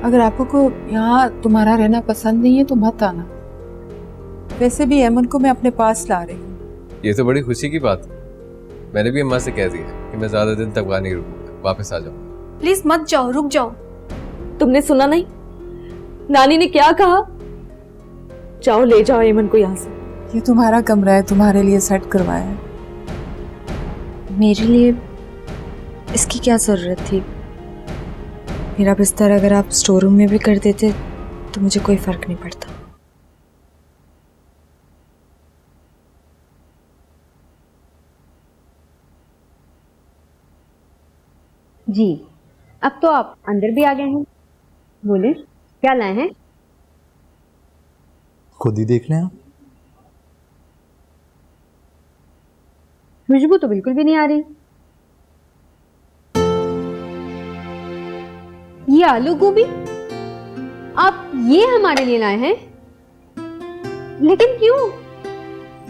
अगर आपको को यहाँ तुम्हारा रहना पसंद नहीं है तो मत आना। वैसे भी ऐमन को मैं अपने पास ला रही हूँ। ये तो बड़ी खुशी की बात है। मैंने भी अम्मा से कह दिया कि मैं ज्यादा दिन तक वहां नहीं रुकूंगा, वापस आ जाऊंगा। प्लीज मत जाओ, रुक जाओ। तुमने सुना नहीं नानी ने क्या कहा? जाओ ले जाओ ऐमन को यहाँ से। ये तुम्हारा कमरा है, तुम्हारे लिए सेट करवाया है। मेरे लिए इसकी क्या जरूरत थी? मेरा बिस्तर अगर आप स्टोर रूम में भी कर देते तो मुझे कोई फर्क नहीं पड़ता। जी, अब तो आप अंदर भी आ गए हैं। बोले क्या लाए हैं? खुद ही देख लें आप। खुशबू तो बिल्कुल भी नहीं आ रही। ये आलू गोभी आप ये हमारे लिए लाए हैं? लेकिन क्यों?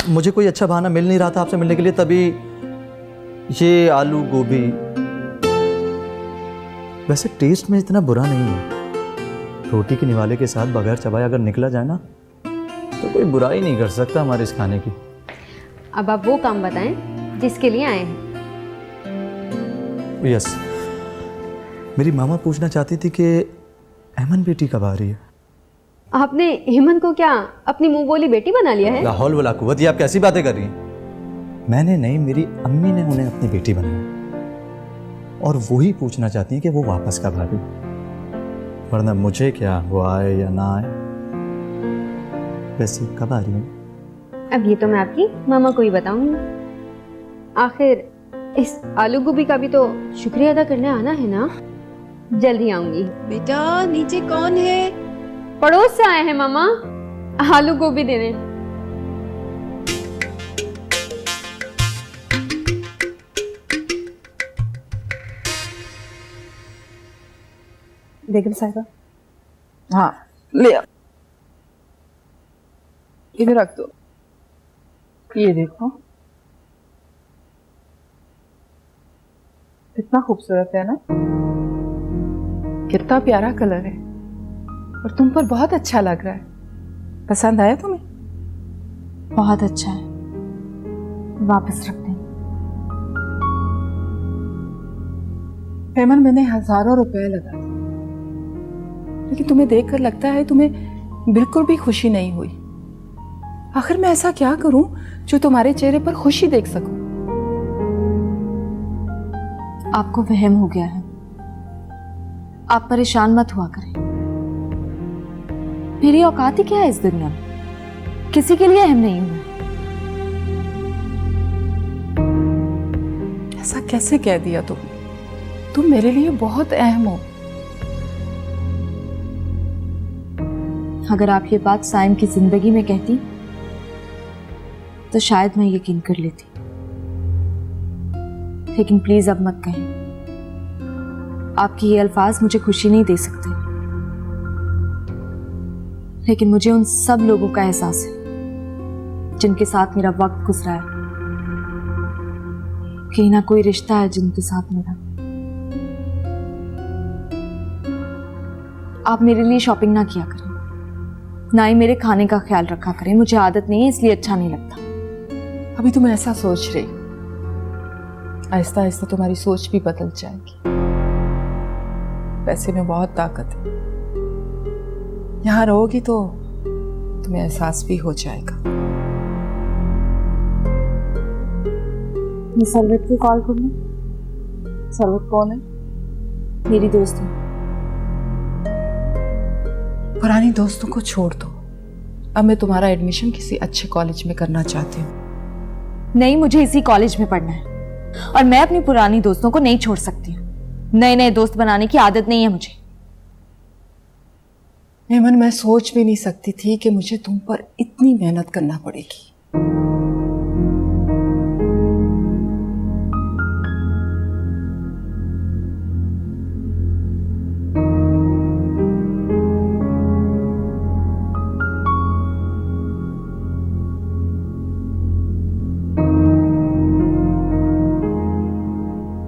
मुझे कोई अच्छा बहाना मिल नहीं रहा था आपसे मिलने के लिए, तभी ये आलू गोभी। वैसे टेस्ट में इतना बुरा नहीं है। रोटी के निवाले के साथ बगैर चबाए अगर निकला जाए ना तो कोई बुराई नहीं कर सकता हमारे इस खाने की। अब आप वो काम बताएं जिसके लिए आए हैं। यस, मेरी मामा पूछना चाहती थी कि ऐमन बेटी कब आ रही है। आपने हेमंत को क्या अपनी मुंह बोली बेटी बना लिया है? ला हौल वला कुव्वत, ये आप कैसी बातें कर रही हैं? मैंने नहीं, मेरी अम्मी ने उन्हें अपनी बेटी बनाई और वही पूछना चाहती हैं कि वो वापस कब आ रही। वरना मुझे क्या, वो आए या ना आए। वैसे कब आ रही है? अब ये तो मैं आपकी मामा को ही बताऊंगी। आखिर इस आलू गोभी का भी तो शुक्रिया अदा करने आना है ना। जल्द ही आऊंगी। बेटा नीचे कौन है? पड़ोस से आए हैं मामा आलू गोभी देने। बेगम साहिबा, हाँ ले आओ, इधर रख दो। ये देखो कितना खूबसूरत है ना, कितना प्यारा कलर है और तुम पर बहुत अच्छा लग रहा है। पसंद आया तुम्हें? बहुत अच्छा है, वापस रख दें। पेमन मैंने हजारों रुपए लगा दिए, लेकिन तुम्हें देखकर लगता है तुम्हें बिल्कुल भी खुशी नहीं हुई। आखिर मैं ऐसा क्या करूं जो तुम्हारे चेहरे पर खुशी देख सकूं? आपको वहम हो गया है, आप परेशान मत हुआ करें। मेरी औकात ही क्या है इस दुनिया में, किसी के लिए अहम नहीं हूं। ऐसा कैसे कह दिया तुम मेरे लिए बहुत अहम हो। अगर आप ये बात साइम की जिंदगी में कहती तो शायद मैं यकीन कर लेती, लेकिन प्लीज अब मत कहें। आपके ये अल्फाज मुझे खुशी नहीं दे सकते, लेकिन मुझे उन सब लोगों का एहसास है जिनके साथ मेरा वक्त गुजरा है। कहीं ना कोई रिश्ता है जिनके साथ मेरा। आप मेरे लिए शॉपिंग ना किया करें, ना ही मेरे खाने का ख्याल रखा करें। मुझे आदत नहीं है, इसलिए अच्छा नहीं लगता। अभी तुम ऐसा सोच रही, आहिस्ता आहिस्ता तुम्हारी सोच भी बदल जाएगी। पैसे में बहुत ताकत है, यहां रहोगी तो तुम्हें एहसास भी हो जाएगा। मैं सरवत को कॉल करूं? सरवत कौन है? मेरी दोस्त है। पुरानी दोस्तों को छोड़ दो, अब मैं तुम्हारा एडमिशन किसी अच्छे कॉलेज में करना चाहती हूँ। नहीं, मुझे इसी कॉलेज में पढ़ना है और मैं अपनी पुरानी दोस्तों को नहीं छोड़ सकती। नए नए दोस्त बनाने की आदत नहीं है मुझे। मेमन, मैं सोच भी नहीं सकती थी कि मुझे तुम पर इतनी मेहनत करना पड़ेगी।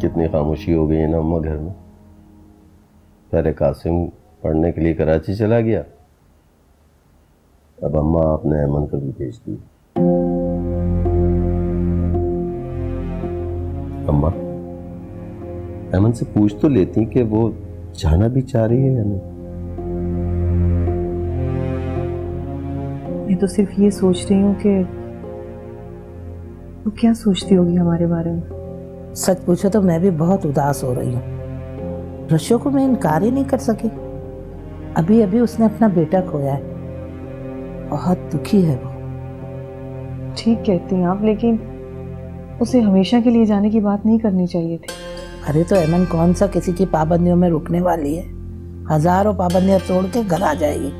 कितनी खामोशी हो गई है ना अम्मा घर में। पहले कासिम पढ़ने के लिए कराची चला गया। अब अम्मा आपने अमन को भी भेज दी। अम्मा अमन से पूछ तो लेती कि वो जाना भी चाह रही है या नहीं। मैं तो सिर्फ ये सोच रही हूँ कि वो क्या सोचती होगी हमारे बारे में। सच पूछो तो मैं भी बहुत उदास हो रही हूँ। रशो को मैं इनकार ही नहीं कर सकी। अभी अभी उसने अपना बेटा खोया है, बहुत दुखी है वो। ठीक कहती हैं आप, लेकिन उसे हमेशा के लिए जाने की बात नहीं करनी चाहिए थी। अरे तो एमन कौन सा किसी की पाबंदियों में रुकने वाली है, हजारों पाबंदियां तोड़ के घर आ जाएगी।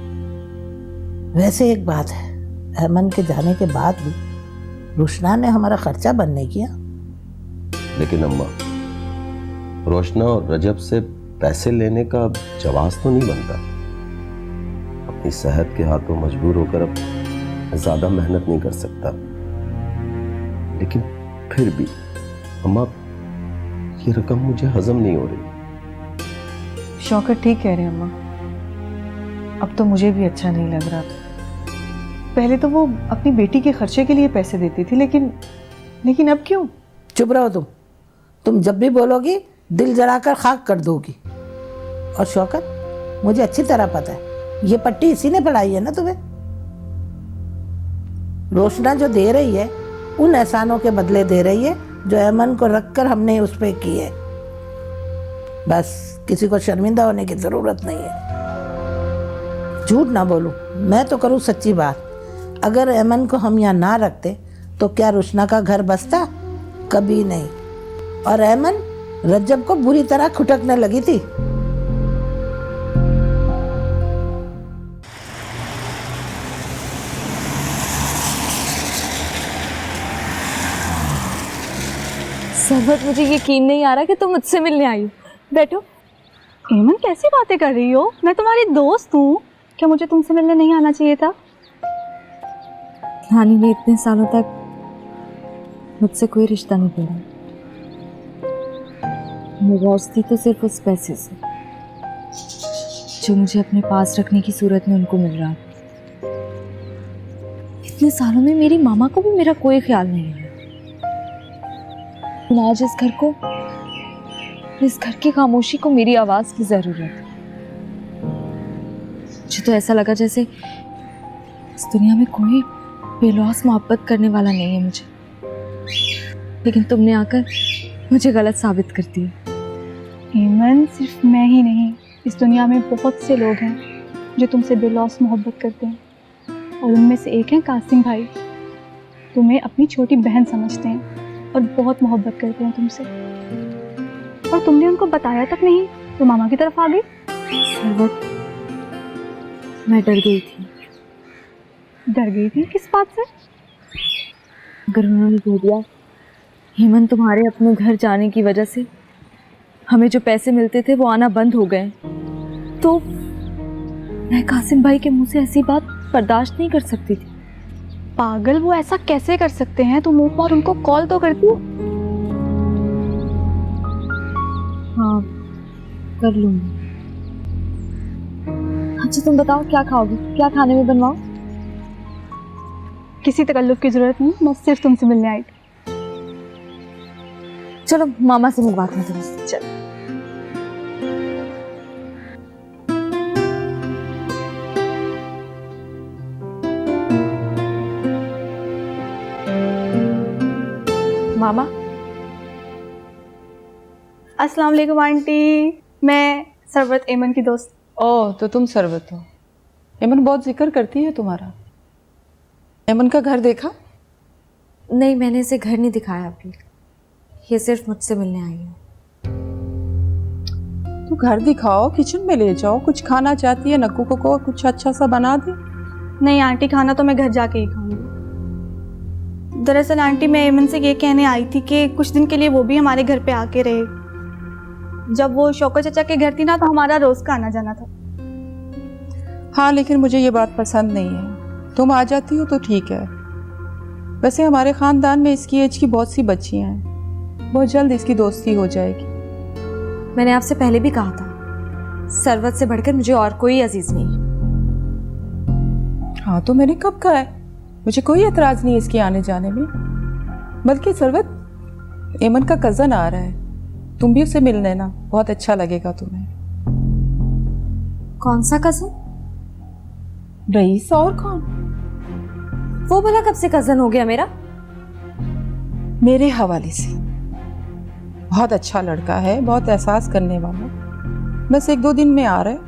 वैसे एक बात है, एमन के जाने के बाद भी रुशना ने हमारा खर्चा बंद नहीं किया। लेकिन अम्मा रोशना और रजब से पैसे लेने का जवाब तो नहीं बनता। अपनी सेहत के हाथों मजबूर होकर अब ज्यादा मेहनत नहीं कर सकता। लेकिन फिर भी अम्मा ये रकम मुझे हजम नहीं हो रही। शौकत ठीक कह रहे हैं अम्मा, अब तो मुझे भी अच्छा नहीं लग रहा। पहले तो वो अपनी बेटी के खर्चे के लिए पैसे देती थी, लेकिन अब क्यों? चुप रहो तुम जब भी बोलोगी दिल जलाकर खाक कर दोगी। और शौकत, मुझे अच्छी तरह पता है ये पट्टी इसी ने पढ़ाई है ना तुम्हें। रोशना जो दे रही है उन एहसानों के बदले दे रही है जो अमन को रखकर हमने उस पे की है। बस किसी को शर्मिंदा होने की जरूरत नहीं है। झूठ ना बोलूं, मैं तो करूं सच्ची बात। अगर अमन को हम यहाँ ना रखते तो क्या रोशना का घर बसता? कभी नहीं। और अमन रज्जब को बुरी तरह खुटकने लगी थी। सरवत, मुझे यकीन नहीं आ रहा कि तुम मुझसे मिलने आई हो। बैठो। एमन, कैसी बातें कर रही हो? मैं तुम्हारी दोस्त हूँ। क्या मुझे तुमसे मिलने नहीं आना चाहिए था? नानी ने इतने सालों तक मुझसे कोई रिश्ता नहीं तोड़ा। नाराज थी तो सिर्फ उस पैसे से जो मुझे अपने पास रखने की सूरत में उनको मिल रहा। इतने सालों में मेरी मामा को भी मेरा कोई ख्याल नहीं है। आज इस घर की खामोशी को मेरी आवाज की जरूरत है। मुझे तो ऐसा लगा जैसे इस दुनिया में कोई बेलौस मोहब्बत करने वाला नहीं है मुझे। लेकिन तुमने आकर मुझे गलत साबित कर दिया। एमन, सिर्फ मैं ही नहीं, इस दुनिया में बहुत से लोग हैं जो तुमसे बेलौस मोहब्बत करते हैं, और उनमें से एक है कासिम भाई। तुम्हें अपनी छोटी बहन समझते हैं और बहुत मोहब्बत करते हैं तुमसे, और तुमने उनको बताया तक नहीं तो मामा की तरफ आ गई। सरवत, मैं डर गई थी। डर गई थी? किस बात से? अगर उन्होंने बोल दिया हेमंत तुम्हारे अपने घर जाने की वजह से हमें जो पैसे मिलते थे वो आना बंद हो गए, तो मैं कासिम भाई के मुंह से ऐसी बात बर्दाश्त नहीं कर सकती थी। पागल, वो ऐसा कैसे कर सकते हैं? तुम एक बार उनको कॉल तो करती हो। हाँ, कर लूंगी। अच्छा तुम बताओ क्या खाओगी, क्या खाने में बनवाओ? किसी तकल्लुफ की जरूरत नहीं, मैं सिर्फ तुमसे मिलने आई थी। चलो मामा से मिलवाते हैं तुमसे। चलो। मामा, अस्सलाम वालेकुम आंटी, मैं सरवत एमन की दोस्त। ओह, तो तुम सरवत हो। एमन बहुत जिक्र करती है तुम्हारा। एमन का घर देखा? नहीं, मैंने इसे घर नहीं दिखाया अभी। ये सिर्फ मुझसे मिलने आई है। तो घर दिखाओ, किचन में ले जाओ। कुछ खाना चाहती है? नक्कू को कुछ अच्छा सा बना दे। नहीं आंटी, खाना तो मैं घर जाके ही खाऊंगी। दरअसल आंटी, मैं एमन से ये कहने आई थी कि कुछ दिन के लिए वो भी हमारे घर पे आके रहे। जब वो शौकत चाचा के घर थी ना, तो हमारा रोज का आना जाना था। हाँ, लेकिन मुझे ये बात पसंद नहीं है। तुम आ जाती हो तो ठीक है। वैसे हमारे ख़ानदान में इसकी एज की बहुत सी बच्चियां हैं, बहुत जल्द इसकी दोस्ती हो जाएगी। मैंने आपसे पहले भी कहा था, सरवत से बढ़कर मुझे और कोई अजीज नहीं है। हाँ तो मैंने कब कहा है, मुझे कोई एतराज नहीं है इसके आने जाने में। बल्कि सरवत, एमन का कजन आ रहा है, तुम भी उसे मिल लेना, बहुत अच्छा लगेगा तुम्हें। कौन सा कजन? रईस और कौन? वो भला कब से कजन हो गया मेरा? मेरे हवाले से बहुत अच्छा लड़का है, बहुत एहसास करने वाला, बस 1-2 दिन में आ रहा है।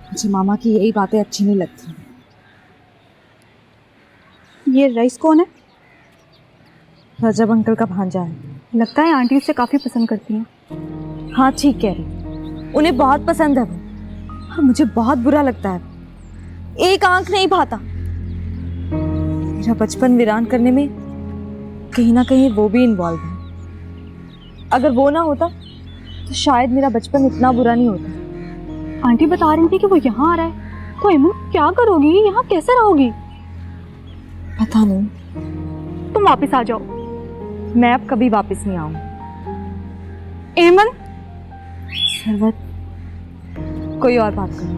मुझे मामा की यही बातें अच्छी नहीं लगती। ये रईस कौन है? रजब अंकल का भांजा है। लगता है आंटी उसे काफ़ी पसंद करती हैं। हाँ ठीक कह रही, उन्हें बहुत पसंद है वो, और मुझे बहुत बुरा लगता है। एक आंख नहीं भाता। मेरा बचपन वीरान करने में कहीं ना कहीं वो भी इन्वॉल्व है। अगर वो ना होता तो शायद मेरा बचपन इतना बुरा नहीं होता। आंटी बता रही थी कि वो यहाँ आ रहा है, तो एमन क्या करोगी, यहाँ कैसे रहोगी? पता नहीं, तुम वापस आ जाओ। मैं अब कभी वापस नहीं आऊंगी। एमन, सरवत, कोई और बात करो।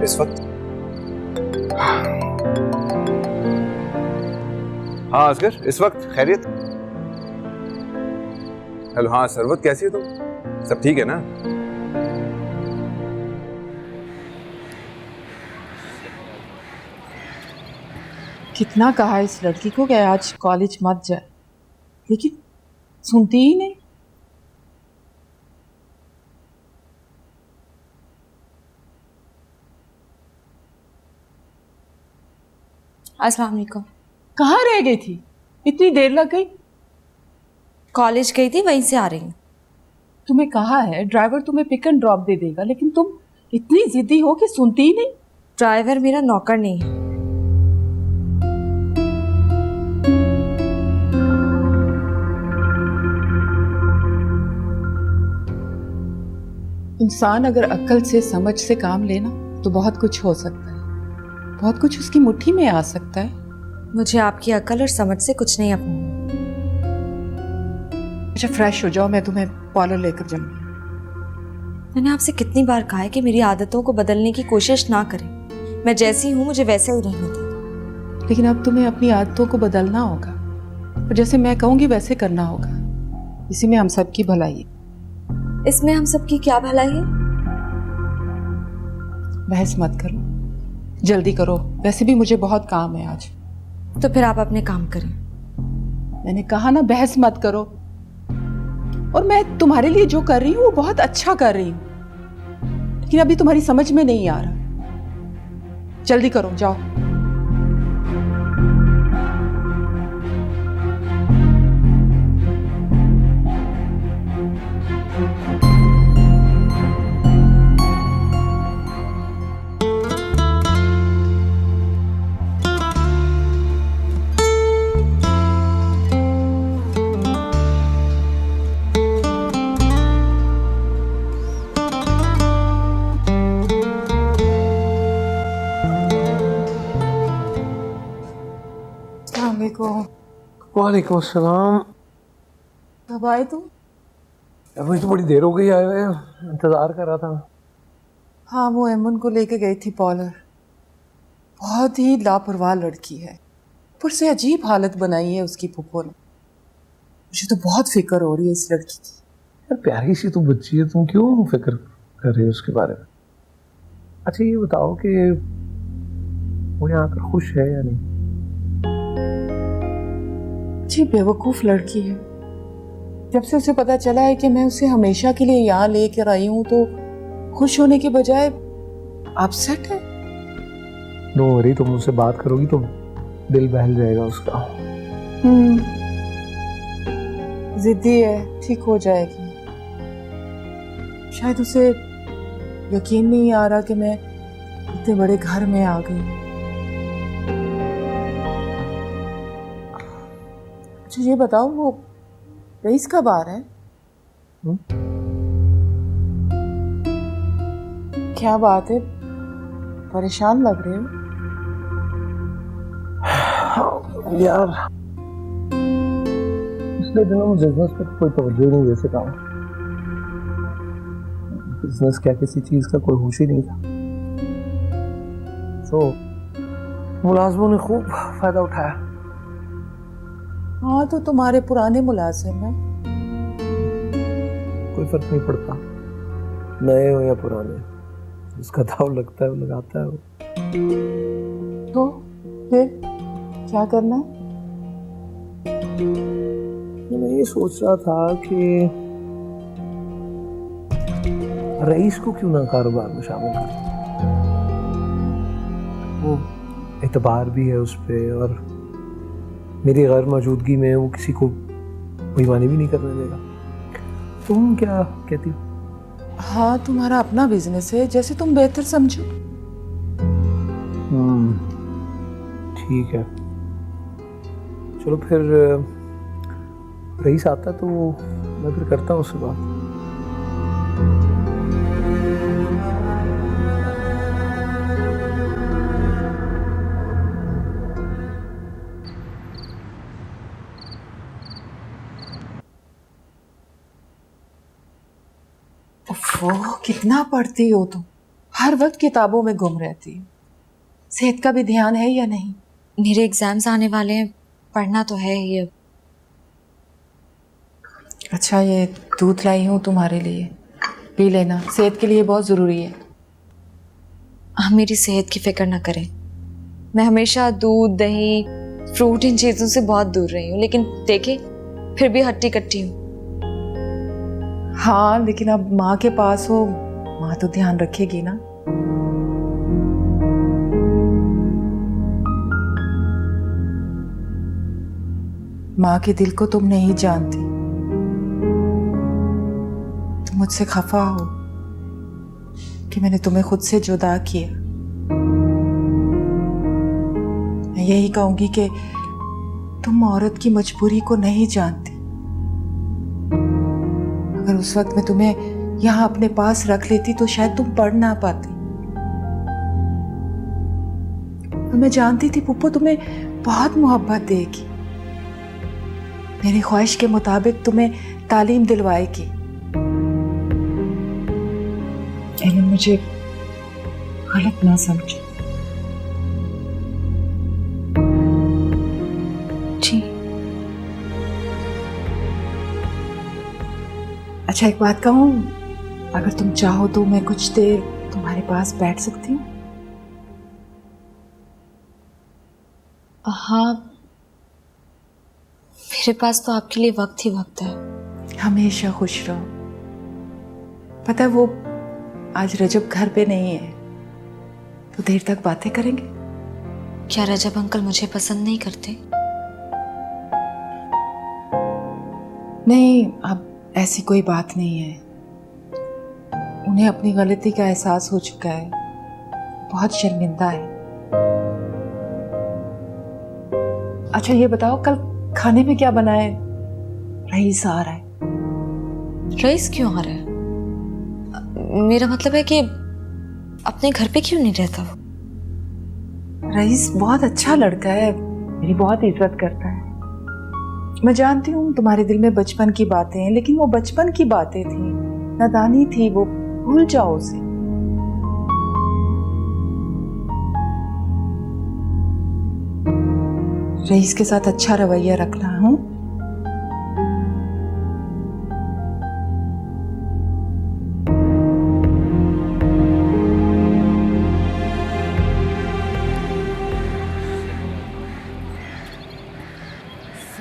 इस वक्त हाँ असगर, इस वक्त खैरियत? हेलो, हाँ सरवत, कैसी हो तुम? सब ठीक है ना? कितना कहा इस लड़की को कि आज कॉलेज मत जाए, लेकिन सुनती ही नहीं। अस्सलाम वालेकुम। कहाँ रह गई थी? इतनी देर लग गई। कॉलेज गई थी, वहीं से आ रही हूँ। तुम्हें कहा है ड्राइवर तुम्हें पिक एंड ड्रॉप दे देगा, लेकिन तुम इतनी जिद्दी हो कि सुनती ही नहीं। ड्राइवर मेरा नौकर नहीं है। इंसान अगर अक्ल से, समझ से काम लेना तो बहुत कुछ हो सकता है, बहुत कुछ उसकी मुट्ठी में आ सकता है। मुझे आपकी अकल और समझ से कुछ नहीं अपना। अच्छा फ्रेश हो जाओ, मैं तुम्हें पार्लर लेकर जाऊंगी। मैंने आपसे कितनी बार कहा है कि मेरी आदतों को बदलने की कोशिश ना करें। मैं जैसी हूँ मुझे वैसे ही रहने दें। लेकिन अब तुम्हें अपनी आदतों को बदलना होगा, और जैसे मैं कहूँगी वैसे करना होगा। इसी में हम सबकी भलाई है। इसमें हम सबकी क्या भलाई है? बहस मत करो, जल्दी करो, वैसे भी मुझे बहुत काम है आज। तो फिर आप अपने काम करें। मैंने कहा ना, बहस मत करो। और मैं तुम्हारे लिए जो कर रही हूँ वो बहुत अच्छा कर रही हूँ, लेकिन अभी तुम्हारी समझ में नहीं आ रहा। जल्दी करो, जाओ। वालेकुम अस्सलाम। कब आए तुम? अभी तो बड़ी देर हो गई आए हुए, इंतजार कर रहा था। हाँ, वो एमन को लेके गई थी पार्लर। बहुत ही लापरवाह लड़की है, ऊपर से अजीब हालत बनाई है उसकी फूफो ने। मुझे तो बहुत फिक्र हो रही है इस लड़की की। यार प्यारी सी तो बच्ची है, तुम क्यों फिक्र कर रही हो उसके बारे में? अच्छा ये बताओ कि वो यहाँ आकर खुश है या नहीं? जी बेवकूफ़ लड़की है। जब से उसे पता चला है कि मैं उसे हमेशा के लिए यहाँ लेकर आई हूँ, तो खुश होने के बजाय अपसेट है। नो वरी, तुम मुझसे बात करोगी तो दिल बहल जाएगा उसका। जिद्दी है, ठीक हो जाएगी। शायद उसे यकीन नहीं आ रहा कि मैं इतने बड़े घर में आ गई। अच्छा ये बताओ, वो रईस कब आ रहा है? क्या बात है, परेशान लग रहे हो? यार पिछले दिनों में बिजनेस पर कोई तवज्जो नहीं दे सका हूँ। बिजनेस क्या किसी चीज का कोई होश ही नहीं था। तो मुलाजमों ने खूब फायदा उठाया। हाँ तो तुम्हारे पुराने मुलाजिम हैं। कोई फर्क नहीं पड़ता, नए हो या पुराने, उसका दाव लगता है वो लगाता है वो। तो फिर क्या करना है? मैं ये सोच रहा था कि रईस को क्यों ना कारोबार में शामिल कर, वो एतबार भी है उस पे, और मेरी गैर मौजूदगी में वो किसी को बेईमानी भी नहीं करने देगा। तुम क्या कहती हो? हाँ तुम्हारा अपना बिजनेस है, जैसे तुम बेहतर समझो। ठीक है, चलो फिर रईस आता तो मैं फिर करता हूँ उससे बात। ओह कितना पढ़ती हो तुम, हर वक्त किताबों में गुम रहती हो। सेहत का भी ध्यान है या नहीं? मेरे एग्जाम्स आने वाले हैं, पढ़ना तो है ही अब। अच्छा ये दूध लाई हूँ तुम्हारे लिए, पी लेना, सेहत के लिए बहुत ज़रूरी है। आप मेरी सेहत की फिक्र ना करें, मैं हमेशा दूध दही फ्रूट इन चीज़ों से बहुत दूर रही हूँ, लेकिन देखे फिर भी हट्टी कट्टी हूँ। हाँ लेकिन अब माँ के पास हो, माँ तो ध्यान रखेगी ना। माँ के दिल को तुम नहीं जानती। तुम मुझसे खफा हो कि मैंने तुम्हें खुद से जुदा किया। मैं यही कहूंगी कि तुम औरत की मजबूरी को नहीं जानती। अगर उस वक्त मैं तुम्हें यहाँ अपने पास रख लेती तो शायद तुम पढ़ ना पाती। और मैं जानती थी पुप्पो तुम्हें बहुत मोहब्बत देगी, मेरी ख्वाहिश के मुताबिक तुम्हें तालीम दिलवाएगी। लेकिन मुझे गलत ना समझो। जी अच्छा एक बात कहूँ, अगर तुम चाहो तो मैं कुछ देर तुम्हारे पास बैठ सकती हूँ? हाँ, मेरे पास तो आपके लिए वक्त ही वक्त है। हमेशा खुश रहो। पता है वो आज रजब घर पे नहीं है, तो देर तक बातें करेंगे। क्या रजब अंकल मुझे पसंद नहीं करते? नहीं, अब ऐसी कोई बात नहीं है। उन्हें अपनी गलती का एहसास हो चुका है, बहुत शर्मिंदा है। अच्छा ये बताओ कल खाने में क्या बनाए? रईस आ रहा है। रईस क्यों आ रहा है? मेरा मतलब है कि अपने घर पे क्यों नहीं रहता वो? रईस बहुत अच्छा लड़का है, मेरी बहुत इज्जत करता है। मैं जानती हूँ तुम्हारे दिल में बचपन की बातें हैं, लेकिन वो बचपन की बातें थी, नादानी थी, वो भूल जाओ उसे। रईस के साथ अच्छा रवैया रखना। हूँ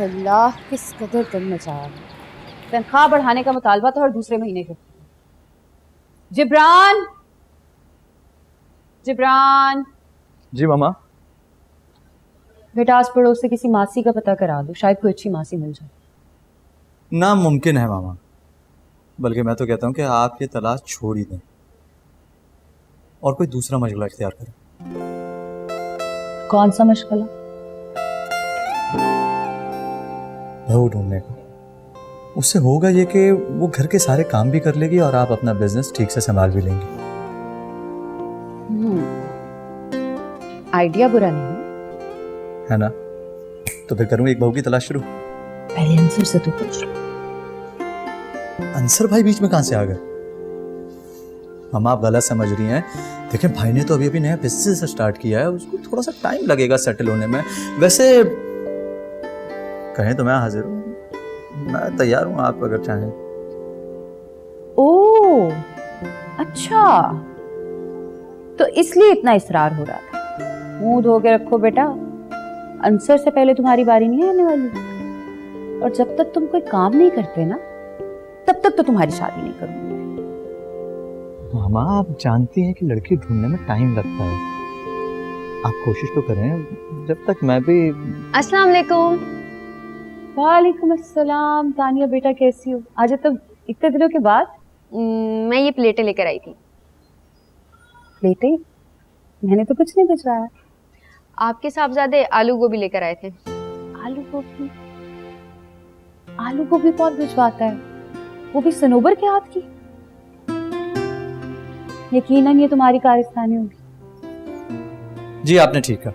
अल्लाह किस कदर दम मचा है। तनख्वाह बढ़ाने का मुतालबा था और दूसरे महीने के। जिब्रान, जिब्रान। जी मामा। बेटा आस पड़ोस से किसी मासी का पता करा दो, शायद कोई अच्छी मासी मिल जाए। नामुमकिन है मामा, बल्कि मैं तो कहता हूँ कि आप ये तलाश छोड़ ही दें और कोई दूसरा मशगला इख्तियार करें। कौन सा मशगला? बहू ढूंढने का। उससे होगा ये कि वो घर के सारे काम भी कर लेगी और आप अपना बिजनेस ठीक से संभाल भी लेंगे। आइडिया बुरा नहीं है ना? तो फिर करूँ एक बहू की तलाश शुरू। पहले आंसर से तो पूछ। अंसर भाई बीच में कहां से आ गए? हम आप गलत समझ रही हैं। देखिए भाई ने तो अभी अभी नया बिजनेस स्टार्ट किया है, उसको थोड़ा सा टाइम लगेगा सेटल होने में। वैसे कहें तो मैं हाजिर हूँ, मैं तैयार हूँ, आप अगर चाहें। ओह अच्छा, तो इसलिए इतना इसरार हो रहा था। मुंह धो के रखो बेटा, अंसर से पहले तुम्हारी बारी नहीं आने वाली, और जब तक तुम कोई काम नहीं करते ना तब तक तो तुम्हारी शादी नहीं करूंगी। मामा आप जानती हैं कि लड़की ढूंढने में टाइम लगता है, आप कोशिश तो करें, जब तक मैं भी। अस्सलाम वालेकुम। वालेकुम अस्सलाम। तानिया बेटा कैसी हो? आज तो इतने दिनों के बाद। मैं ये प्लेटें लेकर आई थी। प्लेटें? मैंने तो कुछ नहीं भिजवाया। आपके साहबजादे आलू गोभी लेकर आए थे। आलू गोभी? आलू गोभी कौन भिजवाता है, वो भी सनोबर के हाथ की? यकीनन ये तुम्हारी कारस्तानी होगी। जी आपने ठीक कहा,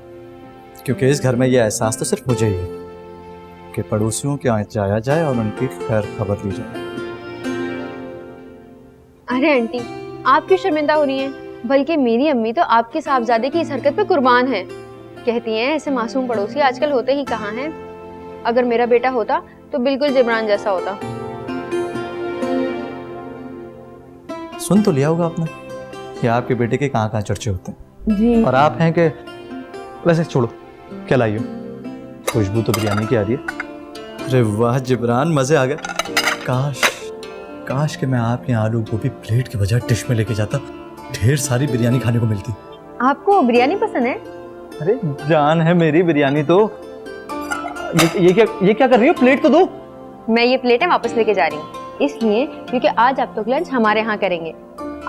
क्योंकि इस घर में ये एहसास तो सिर्फ मुझे ही है कि पड़ोसियों के यहाँ जाया जाए और उनकी खैर खबर ली जाए। अरे आंटी, आप क्यों शर्मिंदा हो रही हैं? बल्कि मेरी अम्मी तो आपके साहबजादे की इस हरकत पे कुर्बान है। कहती हैं ऐसे मासूम पड़ोसी आजकल होते ही कहाँ हैं। अगर मेरा बेटा होता तो बिल्कुल जिब्रान जैसा होता। सुन तो लिया होगा आपने कि आपके बेटे के कहाँ कहाँ चर्चे होते हैं जी। और आप हैं कि वैसे छोड़ो, क्या लाई हो? खुशबू तो बिरयानी की आ रही है। अरे वाह जिब्रान, मजे आ गए। काश काश कि मैं आपके आलू गोभी प्लेट के बजाय डिश में लेके जाता, ढेर सारी बिरयानी खाने को मिलती। आपको बिरयानी पसंद है? अरे जान है मेरी बिरयानी तो। ये क्या कर रही हो? प्लेट तो दो। मैं ये प्लेटें वापस लेके जा रही हूँ, इसलिए क्योंकि आज आप लोग लंच हमारे यहाँ करेंगे।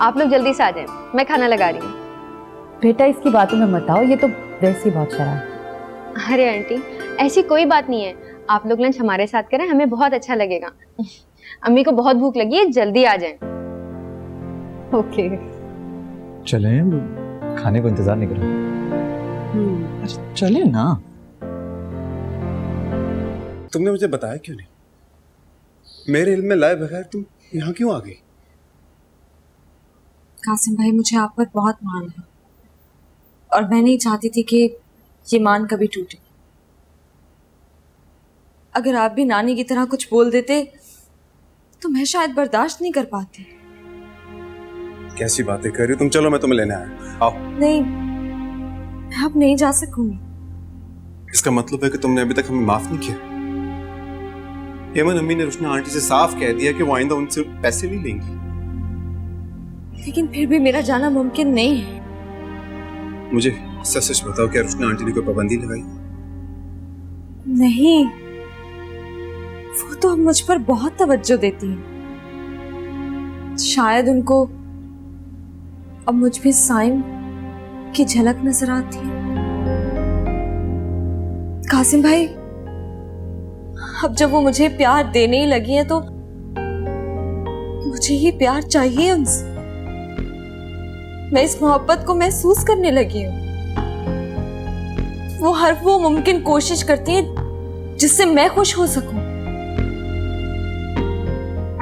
आप लोग जल्दी से आ जाएं, मैं खाना लगा रही हूँ। बेटा इसकी बातों में मत आओ, ये तो वैसी बहुत शराब। अरे आंटी, ऐसी कोई बात नहीं है, आप लोग लंच हमारे साथ करें, हमें बहुत अच्छा लगेगा। अम्मी को बहुत भूख लगी है, जल्दी आ जाएं। ओके चलें, खाने को इंतजार नहीं करें। अच्छा चले ना। तुमने मुझे बताया क्यों नहीं? मेरे इल्म में लाए बगैर तुम यहाँ क्यों आ गई? कासिम भाई, मुझे आप पर बहुत मान है और मैं नहीं चाहती थी कि ये मान कभी टूटे। अगर आप भी नानी की तरह कुछ बोल देते तो मैं शायद बर्दाश्त नहीं कर पाती। कैसी बातें कर रही हो तुम? चलो मैं तुम्हें लेने आया, आओ। नहीं, मैं अब नहीं जा सकूंगी। इसका मतलब है कि तुमने अभी तक हमें माफ नहीं किया? हेमन अम्मी ने रुशना आंटी से साफ कह दिया कि वो आइंदा उनसे पैसे नहीं लेंगी। लेकिन फिर भी मेरा जाना मुमकिन नहीं है। मुझे सच सच बताओ, क्या रुशना आंटी ने कोई पाबंदी लगाई? नहीं, वो तो अब मुझ पर बहुत तवज्जो देती है। शायद उनको अब मुझ में साइम की झलक नजर आती है। कासिम भाई, अब जब वो मुझे प्यार देने ही लगी है तो मुझे ये प्यार चाहिए उनसे। मैं इस मोहब्बत को महसूस करने लगी हूँ। वो हर वो मुमकिन कोशिश करती है जिससे मैं खुश हो सकूं।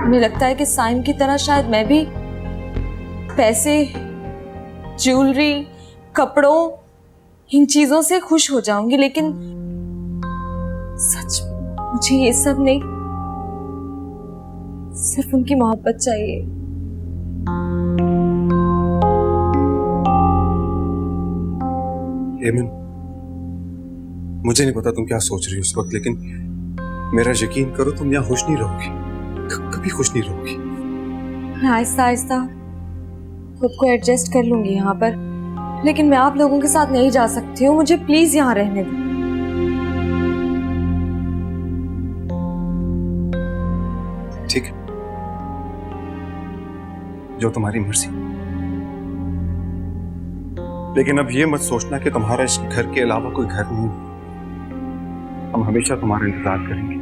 मुझे लगता है कि साइम की तरह शायद मैं भी पैसे, ज्वेलरी, कपड़ों, इन चीजों से खुश हो जाऊंगी, लेकिन सच मुझे ये सब नहीं, सिर्फ उनकी मोहब्बत चाहिए। हेमन, मुझे नहीं पता तुम क्या सोच रही हो उस वक्त, लेकिन मेरा यकीन करो तुम यहाँ खुश नहीं रहोगी, कभी खुश नहीं रहोगी। मैं आहिस्ता आहिस्ता खुद को एडजस्ट कर लूंगी यहाँ पर, लेकिन मैं आप लोगों के साथ नहीं जा सकती हूँ। मुझे प्लीज यहाँ रहने दो। ठीक है, जो तुम्हारी मर्जी। लेकिन अब ये मत सोचना कि तुम्हारा इस घर के अलावा कोई घर नहीं। हम हमेशा तुम्हारा इंतजार करेंगे।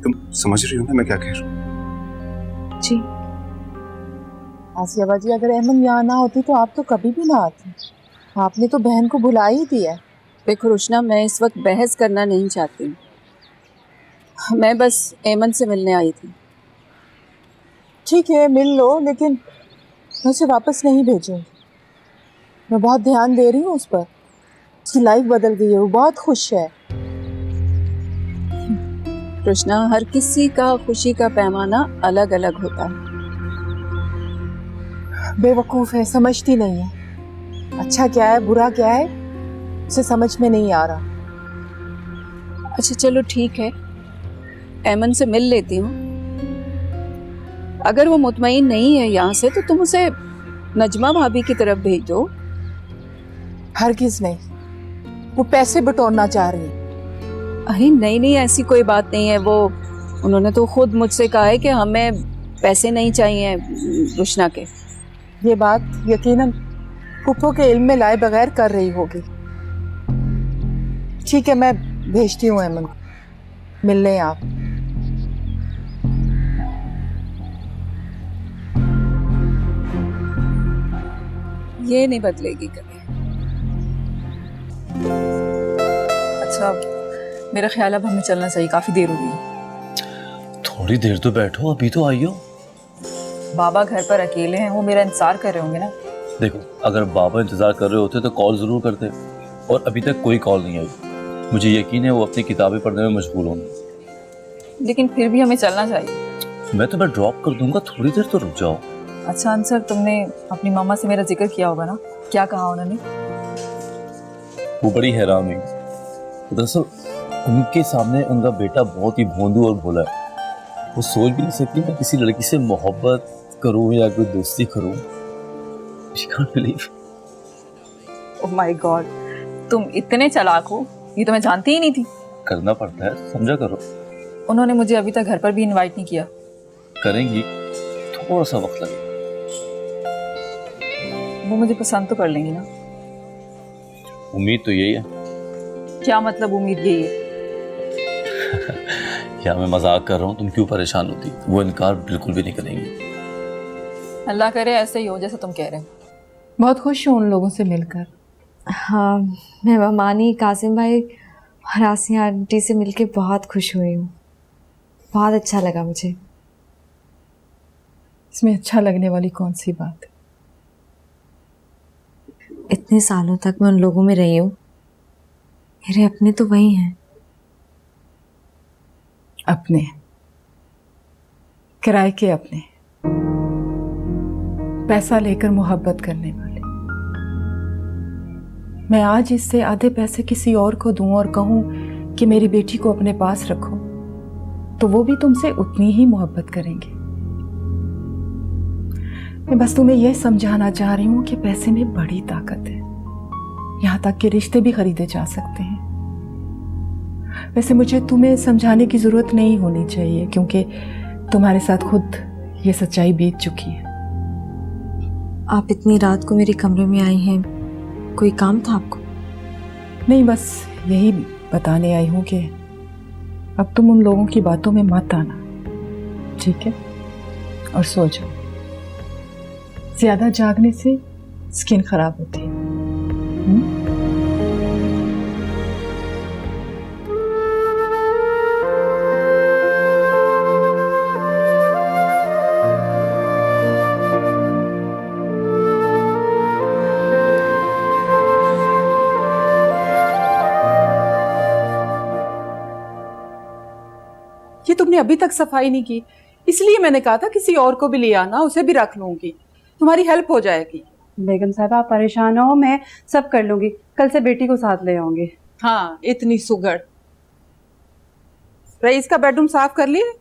तुम समझ रही हो ना मैं क्या कह रहा हूँ? जी। आसिया बाजी, अगर अहमद यहाँ ना होती तो आप तो कभी भी ना आती। आपने तो बहन को भुला ही दिया। देखो रोशना, मैं इस वक्त बहस करना नहीं चाहती हूँ। मैं बस एमन से मिलने आई थी। ठीक है, मिल लो, लेकिन मैं उसे वापस नहीं भेजूंगी। मैं बहुत ध्यान दे रही हूँ उस पर। उसकी लाइफ बदल गई है, वो बहुत खुश है। रोशना, हर किसी का खुशी का पैमाना अलग अलग होता है। बेवकूफ़ है, समझती नहीं है। अच्छा क्या है बुरा क्या है उसे समझ में नहीं आ रहा। अच्छा चलो ठीक है, एमन से मिल लेती हूँ। अगर वो मुतमईन नहीं है यहाँ से तो तुम उसे नजमा भाभी की तरफ भेज दो। हरगिज नहीं, वो पैसे बटोरना चाह रही है। अरे नहीं नहीं, ऐसी कोई बात नहीं है। वो उन्होंने तो खुद मुझसे कहा है कि हमें पैसे नहीं चाहिए रोशना के। ये बात यकीनन पुप्पो के इल्म में लाए बगैर कर रही होगी। ठीक है, मैं भेजती हूँ अमन को, मिल लें आप। ये नहीं बदलेगी कभी। अच्छा, मेरा ख्याल अब हमें चलना चाहिए, काफी देर हो गई। थोड़ी देर तो बैठो, अभी तो आई हो। बाबा घर पर अकेले हैं, वो मेरा इंतजार कर रहे होंगे ना। देखो, अगर बाबा इंतजार कर रहे होते तो कॉल जरूर करते, और अभी तक कोई कॉल नहीं आई। मुझे यकीन है वो अपनी किताबें पढ़ने में मशगूल होंगे। लेकिन फिर भी हमें चलना चाहिए। मैं तुम्हें ड्रॉप कर दूंगा, थोड़ी देर तो रुक जाओ। अच्छा अंसर, तुमने अपनी मामा से मेरा जिक्र किया होगा ना? क्या कहा उन्होंने? वो बड़ी हैरान हुई। दरअसल उनके सामने उनका बेटा बहुत ही भोंदू और भोला है। वो सोच भी नहीं सकती मैं किसी लड़की से मोहब्बत करूं या कोई दोस्ती करूं। She can't believe। Oh my God, तुम इतने चालाक हो, ये तो मैं जानती ही नहीं थी। करना पड़ता है, समझा करो। उन्होंने मुझे अभी तक घर पर भी इनवाइट नहीं किया। करेंगी, थोड़ा सा वक्त लगेगा। वो मुझे पसंद तो कर लेंगी ना? उम्मीद तो यही है। क्या मतलब उम्मीद यही है? या मैं मजाक कर रहा हूँ, तुम क्यों परेशान होती? वो इनकार बिल्कुल भी नहीं करेंगी। अल्लाह करे ऐसे ही हो जैसा तुम कह रहे हो। बहुत खुश हूँ उन लोगों से मिलकर। हाँ, मैं मामानी, कासिम भाई और आसिया आंटी से मिलके बहुत खुश हुई हूँ। बहुत अच्छा लगा मुझे। इसमें अच्छा लगने वाली कौन सी बात है? इतने सालों तक मैं उन लोगों में रही हूँ, मेरे अपने तो वही हैं। अपने? किराए के अपने? पैसा लेकर मोहब्बत करने वाले? मैं आज इससे आधे पैसे किसी और को दूं और कहूं कि मेरी बेटी को अपने पास रखो, तो वो भी तुमसे उतनी ही मोहब्बत करेंगे। मैं बस तुम्हें यह समझाना चाह रही हूं कि पैसे में बड़ी ताकत है। यहां तक कि रिश्ते भी खरीदे जा सकते हैं। वैसे मुझे तुम्हें समझाने की जरूरत नहीं होनी चाहिए, क्योंकि तुम्हारे साथ खुद ये सच्चाई बीत चुकी है। आप इतनी रात को मेरे कमरे में आई हैं, कोई काम था आपको? नहीं, बस यही बताने आई हूं कि अब तुम उन लोगों की बातों में मत आना, ठीक है? और सो जाओ। ज्यादा जागने से स्किन खराब होती है। ये तुमने अभी तक सफाई नहीं की, इसलिए मैंने कहा था किसी और को भी ले आना, उसे भी रख लूंगी, तुम्हारी हेल्प हो जाएगी। बेगम साहब आप परेशान हो, मैं सब कर लूंगी। कल से बेटी को साथ ले आऊंगी। हाँ, इतनी सुगड़। रईस का बेडरूम साफ कर लिए?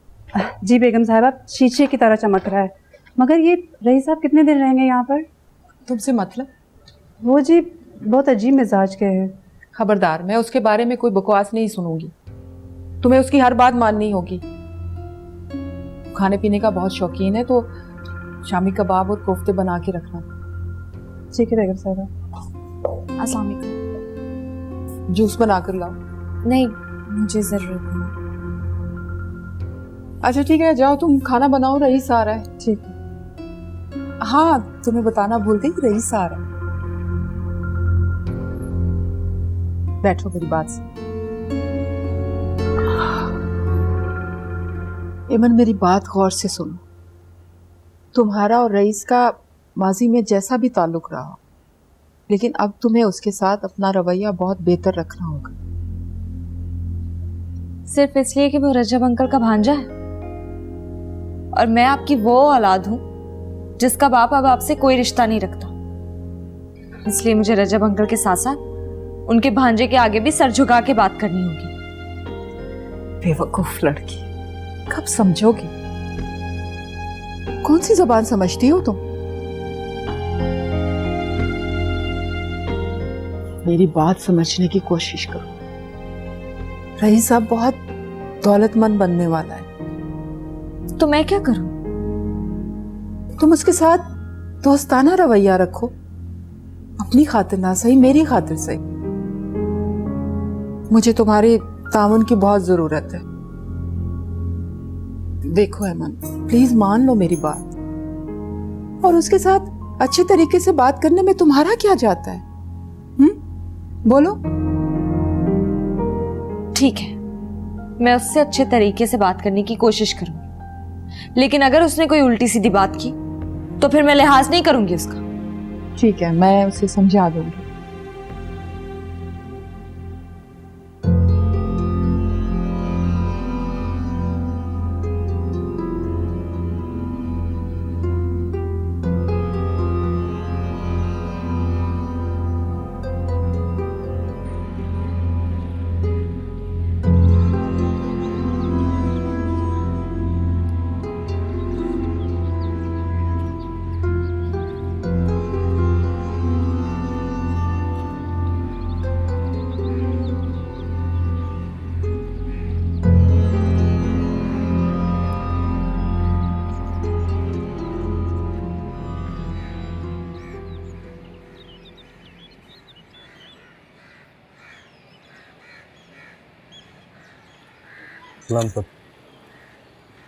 जी बेगम साहब, आप शीशे की तरह चमक रहा है। मगर ये रईस साहब कितने दिन रहेंगे यहाँ पर? तुमसे मतलब? वो जी बहुत अजीब मिजाज के हैं। खबरदार, मैं उसके बारे में कोई बकवास नहीं सुनूंगी। तुम्हें उसकी हर बात माननी होगी। खाने पीने का बहुत शौकीन है, तो शामी कबाब और कोफ्ते बना के रखना। ठीक है बेगम साहिबा। अस्सलाम वालेकुम। जूस बना कर लाओ। नहीं, मुझे जरूरत नहीं। अच्छा ठीक है, जाओ तुम खाना बनाओ, रईस आ रहा है। ठीक है। हाँ, तुम्हें बताना भूल गई, रईस आ रहा है। बैठो, मेरी बात से। एमन, मेरी बात गौर से सुनो। तुम्हारा और रईस का माजी में जैसा भी ताल्लुक रहा हो, लेकिन अब तुम्हें उसके साथ अपना रवैया बहुत बेहतर रखना होगा। सिर्फ इसलिए कि वो रजब अंकल का भांजा है और मैं आपकी वो औलाद हूं जिसका बाप अब आपसे कोई रिश्ता नहीं रखता, इसलिए मुझे रजब अंकल के साथ साथ उनके भांजे के आगे भी सर झुका के बात करनी होगी। बेवकूफ लड़की, कब समझोगी? कौन सी जबान समझती हो तुम? मेरी बात समझने की कोशिश करो। रईस साहब बहुत दौलतमंद बनने वाला है। तो मैं क्या करूं? तुम उसके साथ दोस्ताना रवैया रखो, अपनी खातिर ना सही, मेरी खातिर सही। मुझे तुम्हारे ताउन की बहुत जरूरत है। देखो एमन, प्लीज मान लो मेरी बात, और उसके साथ अच्छे तरीके से बात करने में तुम्हारा क्या जाता है? बोलो। ठीक है, मैं उससे अच्छे तरीके से बात करने की कोशिश करूंगी, लेकिन अगर उसने कोई उल्टी सीधी बात की तो फिर मैं लिहाज नहीं करूंगी उसका। ठीक है, मैं उसे समझा दूंगी।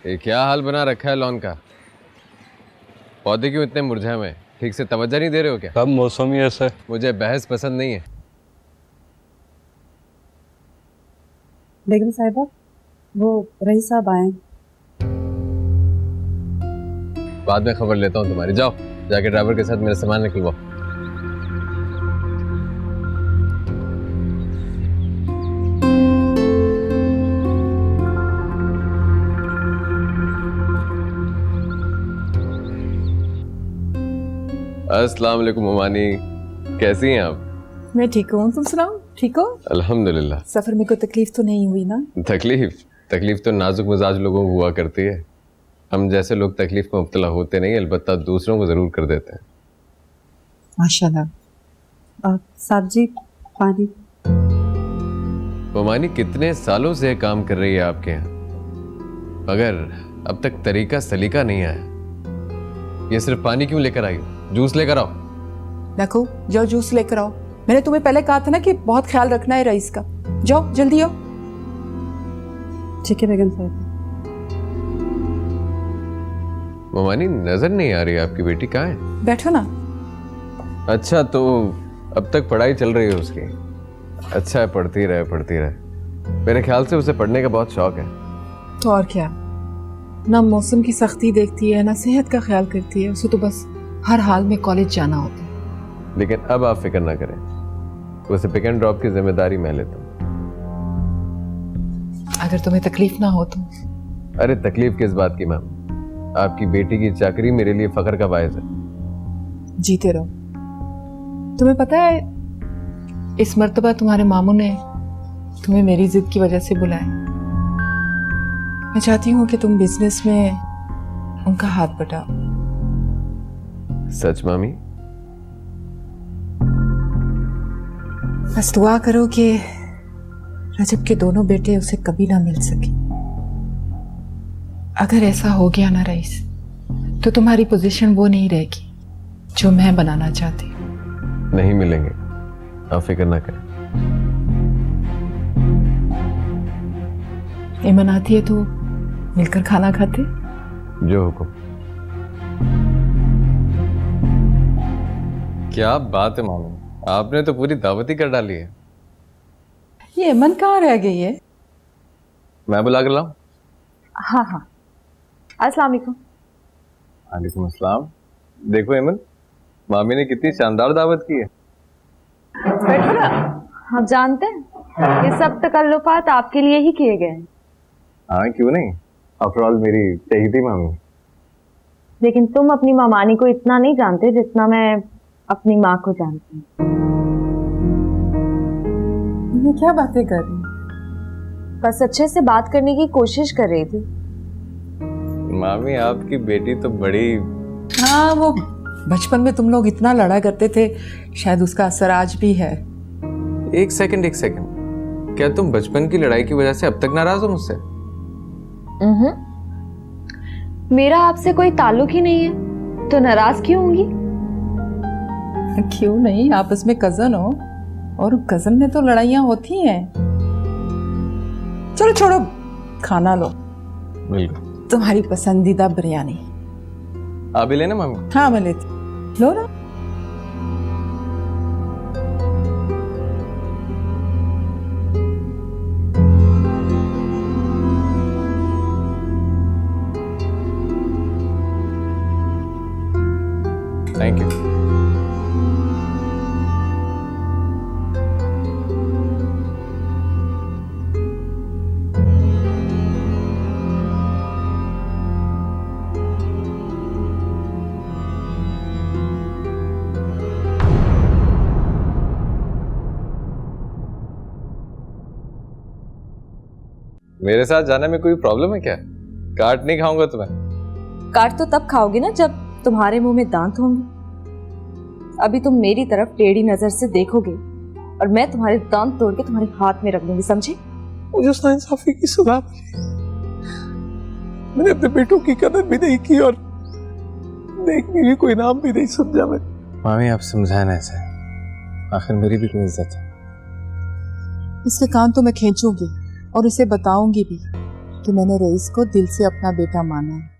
ये क्या हाल बना रखा है लॉन का? पौधे क्यों इतने मुरझाए हुए? ठीक से तवज्जो नहीं दे रहे हो क्या? कब मौसम ही ऐसा है। मुझे बहस पसंद नहीं है। बेगम साहिबा, वो रईस साहब आए। बाद में खबर लेता हूँ तुम्हारी। जाओ जाके ड्राइवर के साथ मेरा सामान निकलवाओ। अस्सलाम वालेकुम उमानी, कैसी हैं आप? मैं ठीक हूँ, तुम सुनाओ, ठीक हो? अल्हम्दुलिल्लाह। सफर में कोई तकलीफ तो नहीं हुई ना? तकलीफ तो नाजुक मिजाज लोगों को हुआ करती है। हम जैसे लोग तकलीफ में मुब्तला होते नहीं, अलबत्ता दूसरों को जरूर कर देते हैं। माशाल्लाह। साहब जी, पानी। उमानी कितने सालों से काम कर रही है आपके यहाँ, मगर अब तक तरीका सलीका नहीं आया। ये सिर्फ पानी क्यों लेकर आई हो? जूस लेकर आओ। देखो, जाओ जूस लेकर आओ। मैंने तुम्हें पहले कहा था ना कि बहुत ख्याल रखना है रईस का। जाओ जल्दी आओ। ठीक है बेगम साहब। ममानी, नजर नहीं आ रही आपकी बेटी, कहाँ है? बैठो ना। अच्छा, तो अब तक पढ़ाई चल रही है उसकी? अच्छा है, पढ़ती रहे। मेरे ख्याल से उसे पढ़ने का बहुत शौक है। तो और क्या, ना मौसम की सख्ती देखती है, ना सेहत का ख्याल करती है। उसे तो बस हर हाल में कॉलेज जाना होता है। लेकिन अब आप फिक्र ना करें, उसे पिक एंड ड्रॉप की जिम्मेदारी मैं लेता हूँ। अगर तुम्हें तकलीफ ना हो तो। अरे तकलीफ किस बात की मैम, आपकी बेटी की चाकरी मेरे लिए फख्र का बायस है। जीते रहो। तुम्हें पता है, इस मर्तबा तुम्हारे मामू ने तुम्हें मेरी जिद की वजह से बुलाया। मैं चाहती हूँ कि तुम बिजनेस में उनका हाथ बटाओ। सच मामी? बस दुआ करो कि रजब के दोनों बेटे उसे कभी ना मिल सके। अगर ऐसा हो गया ना रईस, तो तुम्हारी पोजीशन वो नहीं रहेगी जो मैं बनाना चाहती हूँ। नहीं मिलेंगे, आप फिक्र ना करें। एमन आती है तो मिलकर खाना खाते। जो हुक्म। क्या बात है मामी, आपने तो पूरी दावत ही कर डाली है। ये एमन कहाँ रह गई है? मैं बुला कर लाऊं? हाँ हाँ, अस्सलाम वालेकुम। वालेकुम अस्सलाम। देखो एमन, मामी ने कितनी शानदार दावत की है। आप जानते हैं ये सब तकल्लुफात आपके लिए ही किए गए हैं। हाँ क्यों नहीं, आफ्टर ऑल मेरी चहेती मामी। लेकिन तुम अपनी मामानी को इतना नहीं जानते जितना मैं अपनी माँ को जानती हूँ। ये क्या बातें कर रही? बस अच्छे से बात करने की कोशिश कर रही थी। मामी आपकी बेटी तो बड़ी। हाँ, वो बचपन में तुम लोग इतना लड़ा करते थे, शायद उसका असर आज भी है। एक सेकंड, क्या तुम बचपन की लड़ाई की वजह से अब तक नाराज हो मुझसे? मेरा आपसे कोई ताल्लुक ही नहीं है तो नाराज क्यों होंगी? क्यों नहीं, आपस में कजन हो और कजन में तो लड़ाइयां होती हैं। चलो छोड़ो, खाना लो। बिल्कुल। तुम्हारी पसंदीदा बिरयानी। आप भी लेना मामी। हाँ मैं लेती। लो ना। Thank you. मेरे साथ जाने में कोई प्रॉब्लम है क्या? काट नहीं खाऊंगा तुम्हें। काट तो तब खाओगे ना जब तुम्हारे मुंह में दांत होंगे। अभी तुम मेरी तरफ टेढ़ी नजर से देखोगे और मैं तुम्हारे दांत तोड़ के तुम्हारे हाथ में रख दूंगी, समझे? मुझे नाइंसाफी की सजा मिली। मैंने अपने बेटों की कदर भी नहीं की और देखने भी कोई नाम भी नहीं समझा मैं। मामी आप समझाए ना ऐसे, आखिर मेरी भी कोई इज्जत है। इसके कान तो मैं खींचूंगी और इसे बताऊंगी भी कि मैंने रईस को दिल से अपना बेटा माना है।